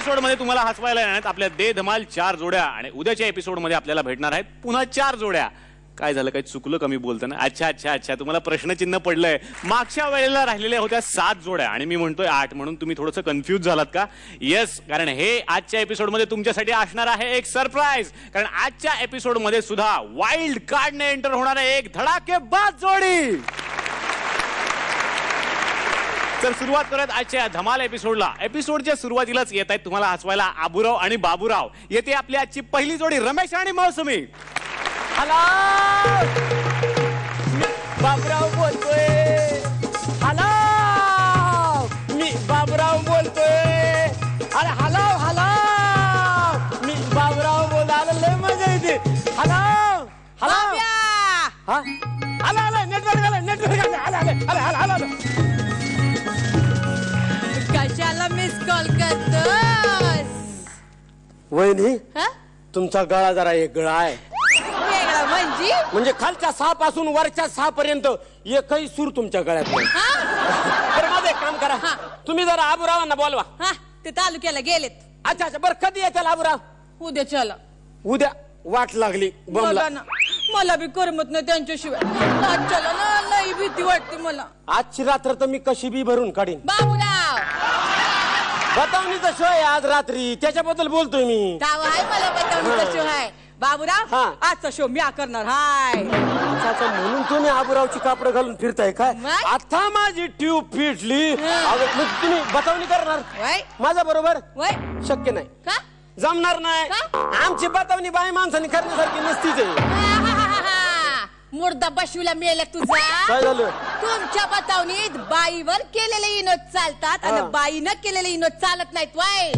Episode मध्ये तुम्हाला हसवायला येणार आपल्या दे धमाल 4 जोड्या आणि उद्याच्या एपिसोड मध्ये आपल्याला भेटणार आहेत पुन्हा 4 जोड्या. काय झालं, काही चुकलं कमी बोलताना? अच्छा अच्छा अच्छा, तुम्हाला प्रश्नचिन्ह पडलंय. मागच्या वेळेला राहिलेल्या होत्या 7 जोड्या आणि मी म्हणतोय 8 म्हणून तुम्ही थोडंसं कन्फ्यूज झालात का? येस, कारण हे आजच्या एपिसोड मध्ये तुमच्यासाठी असणार आहे एक सरप्राईज. कारण आजच्या एपिसोड मध्ये सुद्धा वाईल्ड कार्डने एंटर होणार आहे एक धडाकेबाज जोडी. तर सुरुवात करत आजच्या धमाल एपिसोडला. एपिसोडच्या सुरुवातीलाच येत आहेत तुम्हाला हसवायला आबूराव आणि बाबूराव. येते आपली आजची पहिली जोडी रमेश आणि मौसमी. हॅलो, बाबूराव बोलतोय. हॅलो, मी बाबूराव बोलतोय. अरे हॅलो हॅलो, मी बाबूराव बोलायला लय मजा येते. हॅलो हॅलो, हा आला आला, नेटवर्क आला, नेटवर्क आला, आला आला आला आला. कशाला मिस कॉल करतोस? वहिनी, तुमचा गळा जरा एक गळा आहे. म्हणजे खालच्या 6 पासून वरच्या 6 पर्यंत एकही सूर तुमच्या गळ्यात नाही. बरं, माझं एक काम करा, तुम्ही जरा आबूरावांना बोलवा. ते तालुक्याला गेलेत. अच्छा अच्छा, बरं कधी येतील आबूराव? उद्या चला. उद्या वाट लागली मला ना, मला बी करमत नाही त्यांच्याशिवाय. आज चला ना, लई भीती वाटते मला. आजची रात्र तर मी कशी बी भरून काढीन. बाबूराव, बतावणीचा शो आहे आज रात्री, त्याच्याबद्दल बोलतोय मी. गाव आहे मला बतावणीचा शो आहे. बाबूराव, आजचा शो मी करणार हाय. म्हणून तुम्ही आबूरावची कापड घालून फिरताय काय? आता माझी ट्यूब फिटली. तुम्ही बतावणी करणार माझ्या बरोबर? शक्य नाही. का? जमणार नाही. आमची बतावणी बाई माणसाने करण्यासारखी नसतीच आहे. मुर्दा बशवीला मेला तुझा. काय झालं? तुमच्या बतावणीत बाईवर केलेले इनोद चालतात आणि बाईनं केलेले इनोद चालत नाहीत. वाय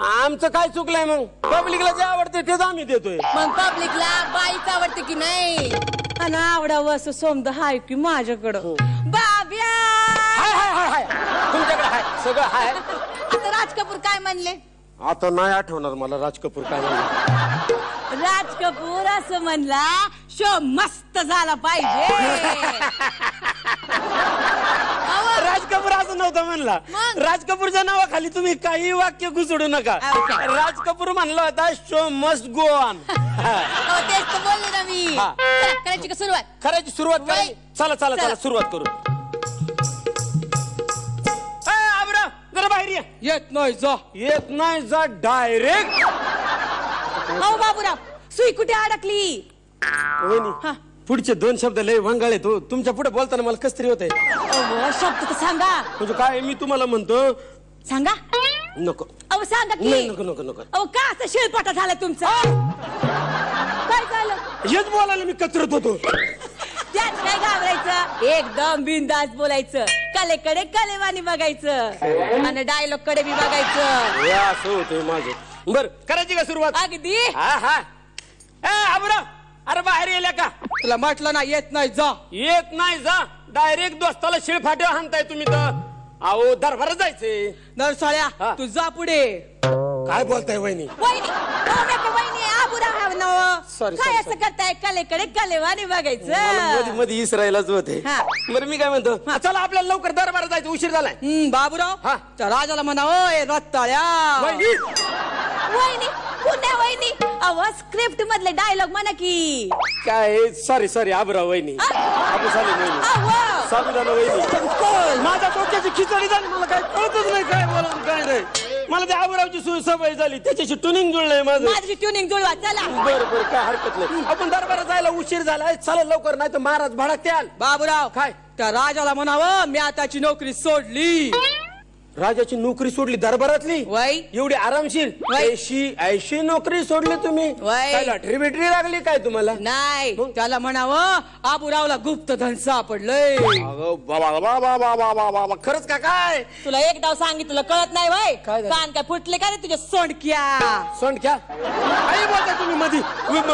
आमचं काय चुकलंय मग? पब्लिकला जे आवडते तेच आम्ही देतोय. मग पब्लिकला बाईच आवडते की नाही? आणि आवडावं असं समजा हाय की माझ्याकडं. बाब्या, हाय हाय हाय हाय, तुमच्याकडे हाय, सगळं हाय. आता राज कपूर काय म्हणले? आता नाही आठवणार मला राज कपूर काय म्हणले. राज कपूर असं म्हणला, शो मस्त झाला पाहिजे. राज कपूर असं नव्हतं म्हणला. राज कपूरच्या नावाखाली तुम्ही काही वाक्य घुसडू नका. राज कपूर म्हणला होता शो मस्ट गो ऑन. तेच तर बोलले ना मी. करायची का सुरुवात? करायची सुरुवात करायची. चला चला चला सुरुवात करू. आबराव जरा बाहेर ये. येत नाही जा. येत नाही जा डायरेक्ट. हो बाबूराव, सुई कुठे अडकली? वहिनी, पुढचे 2 शब्द लय वंगाळे. तो तुमच्या पुढे बोलताना मला कस तरी होतंय. शब्द तर सांगा. म्हणजे काय मी तुम्हाला म्हणतो? सांगा. नको. अहो सांगा की. नाही, नको नको नको. अहो का असं शिळपाटा झाला तुमचा? काय झालं? हेच बोलायला मी कचरत होतो. त्यात काय घाबरायचं, एकदम बिनधास्त बोलायचं. कलेकडे कलेवानी बघायचं आणि डायलॉग कडे बी बघायचं. असं होतंय माझं. बर, करायची का सुरुवात? अगदी. हा हा. आबराव, अरे बाहेर येल्या का? तुला म्हटलं ना येत नाही जा. येत नाही जा. डायरेक्ट दोस्ताला शिळफाट्या हाणताय तुम्ही तर. अहो दरबार जायचंय. नरसाळ्या तू जा पुढे. काय बोलताय वहिनी? वहिनी, वहिनी आबूराव नाव. Sorry, काय sorry, असं करताय, कलेकडे कलेवानी बघायचं. मध्ये मध्ये इसरायलाच होते. बरं मी काय म्हणतो, चला आपल्याला लवकर दरबार जायचं, उशीर झालाय. बाबूराव, त्या राजाला म्हणा ओय रत्ताळ्या. वहिनी, पुण्या वहिनी, अहो स्क्रिप्ट मधले डायलॉग म्हणा की. काय सॉरी सॉरी आबराव वहिनी. आपण झाली वहिनी. साबुदाणा वहिनी. माझ्या डोक्याची खिचडी झाली, मला काय कळतच नाही काय बोलून काय नाही. मला त्या आबरावची सवय झाली, त्याच्याशी ट्युनिंग जुळलंय माझं. माझी ट्युनिंग जुळवा चला. बरं बरं, काय हरकत नाही. आपण दरबारात जायला उशीर झाला, चला लवकर, नाही तर महाराज भडकत्याल. बाबूराव, काय? त्या राजाला म्हणावं मी आताची नोकरी सोडली. राजाची नोकरी सोडली दरबारातली? वय एवढी आरामशीर? ऐशी नोकरी सोडली तुम्ही? वय लॉटरी बिटरी लागली काय तुम्हाला? नाही, त्याला म्हणावं आबूरावला गुप्तधन सापडलंय. बाबा खरंच का? काय तुला एक डाव सांगितलं कळत नाही वय? कान काय फुटले का रे तुझ्या सोंडक्या? सोंडक्या आई बोलता तुम्ही मधी.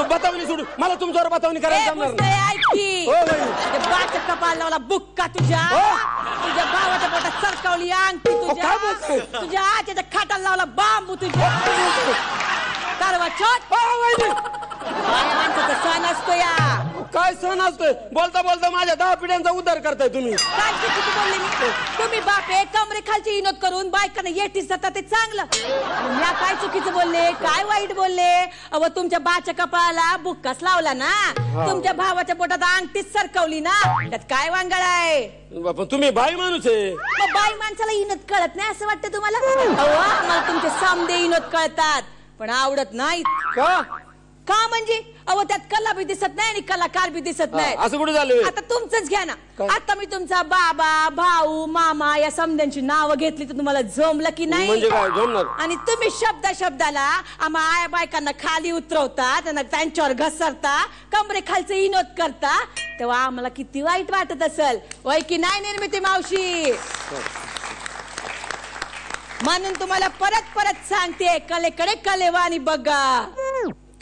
बतावणी सोडू, मला तुमच्यावर बतावणी करायला जमणार नाही. बाच्या कपाळ लावला बुक्का तुझ्या. तुझ्या भावाच्या पोटात सरकवली अंगठी तुझ्या. तुझ्या आजच्या खाटाला लावला बांबू तुझ्या. कारवा छोट. बाया माणसाचा सण असतो या. काय सण असतोय? बोलता बोलता माझ्या 10 पिढ्यांचा उद्धार करताय तुम्ही. काय चुकीचं बोलले मी? तुम्ही बापे कमरे खालची इनोद करून बायकांना येटीस जातात ते चांगलं. आणि म्या काय चुकीचं बोलले, काय वाईट बोलले? अव तुमच्या बाच्या कपाळाला बुक्काच लावला ना, तुमच्या भावाच्या पोटात अंगठीच सरकवली ना, त्यात काय वांगळ आहे? पण तुम्ही बाई माणूस आहे. मग बाई माणसाला इनोद कळत नाही असं वाटतं तुम्हाला? अहो आम्हाला तुमचे समदे इनोद कळतात पण आवडत नाहीत. का म्हणजे? अहो त्यात कला बी दिसत नाही आणि कलाकार बी दिसत नाही. असं कुठे झालं? आता तुमचंच घ्या ना. आता मी तुमचा बाबा, भाऊ, मामा या समद्यांची नावं घेतली तर तुम्हाला जमलं की नाही? म्हणजे काय जमणार? आणि तुम्ही शब्दाला आम्हा आया बायकांना खाली उतरवता, त्यांना त्यांच्यावर घसरता, कमरे खालचं इनोद करता, तेव्हा आम्हाला किती वाईट वाटत असेल. वय की नाही निर्मिती मावशी? म्हणून तुम्हाला परत परत सांगते, कलेकडे कलेवानी बघा.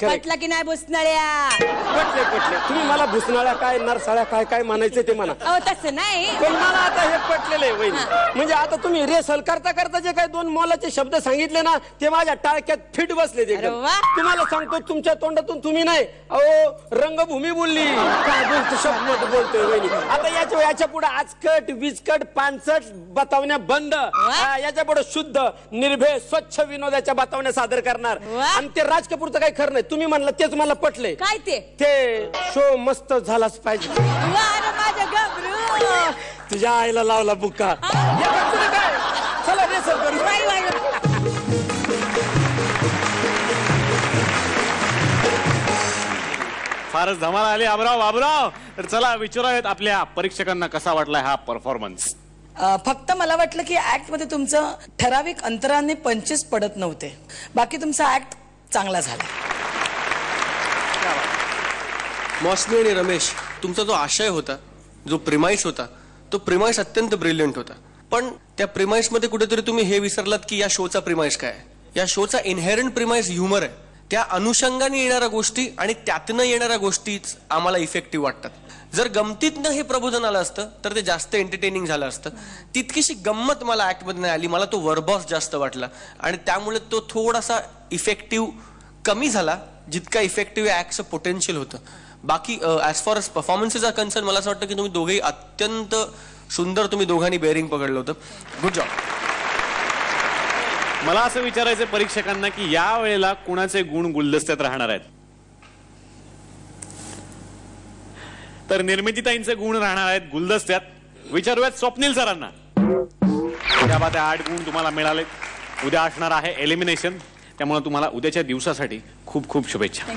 पटला की नाही भुसनाळ्या? पटले. तुम्ही मला भुसनाळ्या काय नरसाळ्या काय काय म्हणायचं ते म्हणा. अहो तसं नाही. पण मला आता हे पटलेलं आहे वहिनी. म्हणजे आता तुम्ही रेसल करता करता जे काही 2 मोलाचे शब्द सांगितले ना, ते माझ्या टाळक्यात फिट बसले. ते अरे वा. तुम्हाला सांगतो, तुमच्या तोंडातून तुम्ही नाही, अहो रंगभूमी बोलली. काय बोलतो शब्द बोलतोय वहिनी. आता याच्या पुढे आजकट विजकट पानसट बतावण्या बंद. याच्या पुढे शुद्ध निर्भय स्वच्छ विनोदाच्या बतावण्या सादर करणार. आणि ते राज कपूरचं काही खरं नाही. तुम्ही म्हणलं तेच मला पटले. काय ते शो मस्त झालाच पाहिजे. माझ्या गबरू तुझ्या आईला लावला बुक्का. काय चला रेसल करू. फारच धमाल आली बाबराव. तर चला विचारूयात आपल्या परीक्षकांना कसा वाटला हा परफॉर्मन्स. फक्त मला वाटलं की ऍक्ट मध्ये तुमचं ठराविक अंतराने पंचेस पडत नव्हते. बाकी तुमचा ऍक्ट चांगला झाला. मॉस्मी आणि रमेश, तुमचा जो आशय होता, जो प्रिमाइस होता, तो प्रिमाइस अत्यंत ब्रिलियंट होता. पण त्या प्रिमाइस मध्ये कुठेतरी तुम्ही हे विसरलात की या शोचा प्रिमाइस काय आहे. या शोचा इनहेरंट प्रिमाइस ह्युमर आहे. त्या अनुषंगाने येणाऱ्या गोष्टी आणि त्यातनं येणाऱ्या गोष्टीच आम्हाला इफेक्टिव्ह वाटतात. जर गमतीतनं हे प्रबोधन आलं असतं तर ते जास्त एंटरटेनिंग झालं असतं. तितकीशी गंमत मला ऍक्टमध्ये नाही आली. मला तो वर्बॉस जास्त वाटला आणि त्यामुळे तो थोडासा इफेक्टिव्ह कमी झाला जितका इफेक्टिव्ह ऍक्टचं पोटेन्शियल होतं. बाकी as far as performances are concern, मला असं वाटतं की तुम्ही दोघेही अत्यंत सुंदर, तुम्ही दोघांनी बेअरिंग पकडलं होतं. Good job. मला असं विचारायचं परीक्षकांना की या वेळेला कुणाचे गुण गुलदस्त्यात राहणार आहेत. तर निर्मितीताईंचे गुण राहणार आहेत गुलदस्त्यात. विचारूयात स्वप्नील सरांना. त्या 8 गुण तुम्हाला मिळाले. उद्या असणार आहे एलिमिनेशन, त्यामुळे तुम्हाला उद्याच्या दिवसासाठी खूप खूप शुभेच्छा.